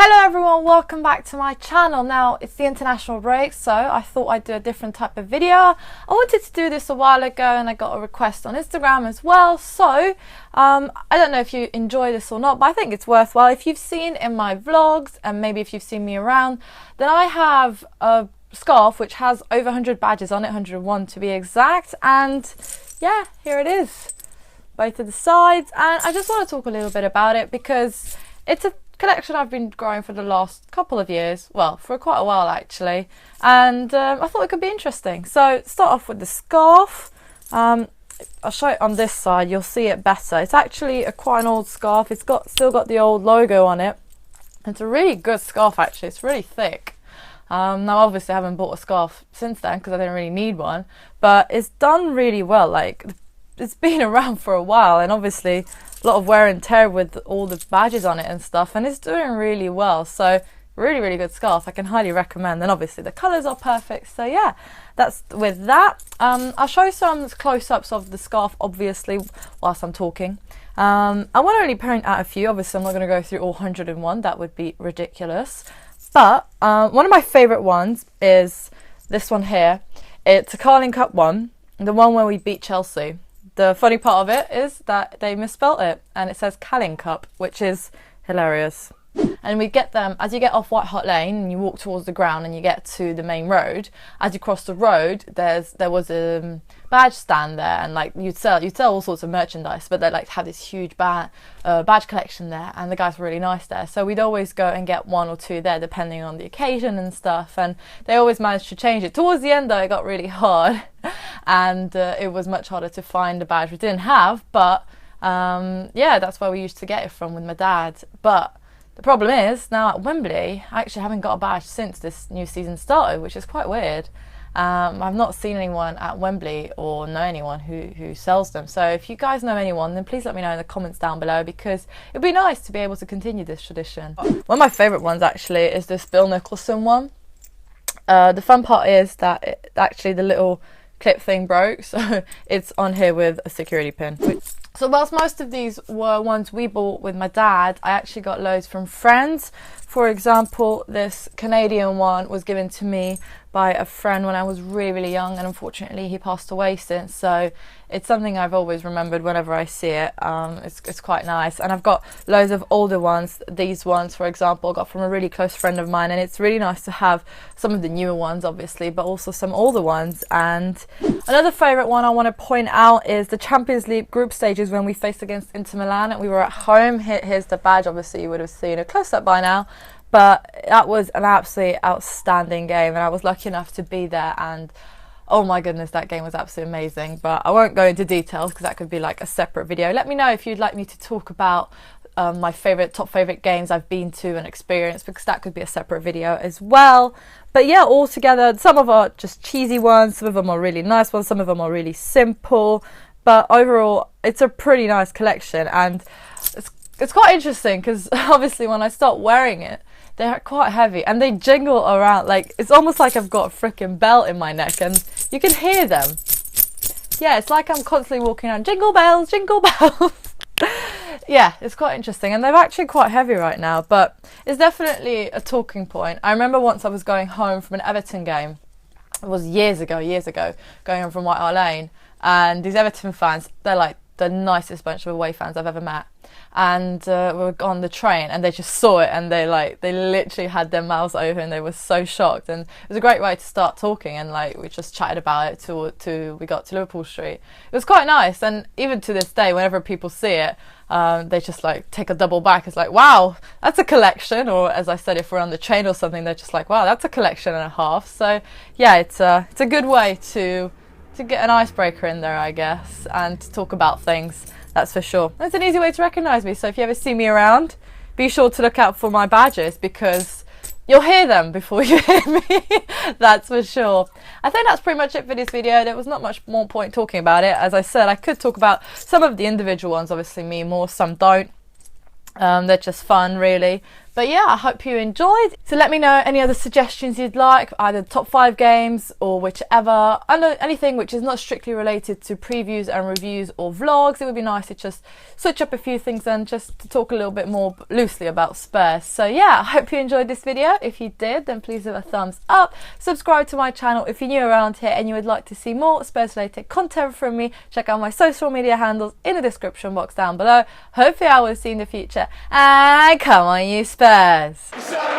Hello everyone, welcome back to my channel. Now it's the international break, so I thought I'd do a different type of video. I wanted to do this a while ago and I got a request on Instagram as well, so I don't know if you enjoy this or not, but I think it's worthwhile. If you've seen in my vlogs and maybe if you've seen me around, then I have a scarf which has over 100 badges on it, 101 to be exact, and yeah, here it is, both of the sides. And I just want to talk a little bit about it because it's a collection I've been growing for the last couple of years, well, for quite a while actually, and I thought it could be interesting. So start off with the scarf. I'll show it on this side, you'll see it better. It's actually quite an old scarf. It's still got the old logo on it. It's a really good scarf actually, it's really thick. Now obviously I haven't bought a scarf since then because I didn't really need one, but it's done really well. Like, it's been around for a while, and obviously a lot of wear and tear with all the badges on it and stuff, and it's doing really well. So really good scarf, I can highly recommend. And obviously the colours are perfect, so yeah, that's with that. I'll show you some close-ups of the scarf obviously whilst I'm talking. I want to really point out a few. Obviously I'm not going to go through all 101, that would be ridiculous, but one of my favourite ones is this one here. It's a Carling Cup one, the one where we beat Chelsea. The funny part of it is that they misspelt it and it says Carling Cup, which is hilarious. And we get them as you get off White Hart Lane and you walk towards the ground and you get to the main road. As you cross the road, there was a badge stand there, and like you'd sell all sorts of merchandise, but they like have this huge badge collection there, and the guys were really nice there. So we'd always go and get one or two there depending on the occasion and stuff, and they always managed to change it. Towards the end though, it got really hard and it was much harder to find a badge we didn't have, but yeah, that's where we used to get it from with my dad. But the problem is, now at Wembley, I actually haven't got a badge since this new season started, which is quite weird. I've not seen anyone at Wembley or know anyone who sells them. So if you guys know anyone, then please let me know in the comments down below, because it'd be nice to be able to continue this tradition. One of my favourite ones actually is this Bill Nicholson one. The fun part is that actually the little clip thing broke, so it's on here with a security pin. So whilst most of these were ones we bought with my dad, I actually got loads from friends. For example, this Canadian one was given to me by a friend when I was really young, and unfortunately he passed away since, so it's something I've always remembered whenever I see it. It's quite nice. And I've got loads of older ones. These ones, for example, I got from a really close friend of mine, and it's really nice to have some of the newer ones obviously, but also some older ones. And another favourite one I want to point out is the Champions League group stages when we faced against Inter Milan and we were at home. Here's the badge, obviously you would have seen a close-up by now, but that was an absolutely outstanding game, and I was lucky enough to be there, and oh my goodness, that game was absolutely amazing. But I won't go into details because that could be like a separate video. Let me know if you'd like me to talk about my top favourite games I've been to and experienced, because that could be a separate video as well. But yeah, all together, some of them are just cheesy ones, some of them are really nice ones, some of them are really simple, but overall it's a pretty nice collection. And it's quite interesting because obviously when I start wearing it, they're quite heavy and they jingle around. Like, it's almost like I've got a freaking belt in my neck and you can hear them. Yeah, it's like I'm constantly walking around, jingle bells, jingle bells. Yeah, it's quite interesting, and they're actually quite heavy right now, but it's definitely a talking point. I remember once I was going home from an Everton game. It was years ago, going home from White Hart Lane, and these Everton fans, they're like the nicest bunch of away fans I've ever met. And we were on the train and they just saw it, and they literally had their mouths open. They were so shocked, and it was a great way to start talking, and like we just chatted about it till we got to Liverpool Street. It was quite nice, and even to this day whenever people see it, they just like take a double back. It's like, wow, that's a collection. Or as I said, if we're on the train or something, they're just like, wow, that's a collection and a half. So yeah, it's a good way to get an icebreaker in there, I guess, and to talk about things, that's for sure. It's an easy way to recognise me, so if you ever see me around, be sure to look out for my badges, because you'll hear them before you hear me. That's for sure. I think that's pretty much it for this video. There was not much more point talking about it. As I said, I could talk about some of the individual ones, obviously me more, some don't. They're just fun really, But yeah, I hope you enjoyed. So let me know any other suggestions you'd like, either top 5 games or whichever. I know anything which is not strictly related to previews and reviews or vlogs. It would be nice to just switch up a few things and just to talk a little bit more loosely about Spurs. So yeah, I hope you enjoyed this video. If you did, then please give a thumbs up. Subscribe to my channel if you're new around here and you would like to see more Spurs related content from me. Check out my social media handles in the description box down below. Hopefully I will see you in the future. And come on, you Spurs!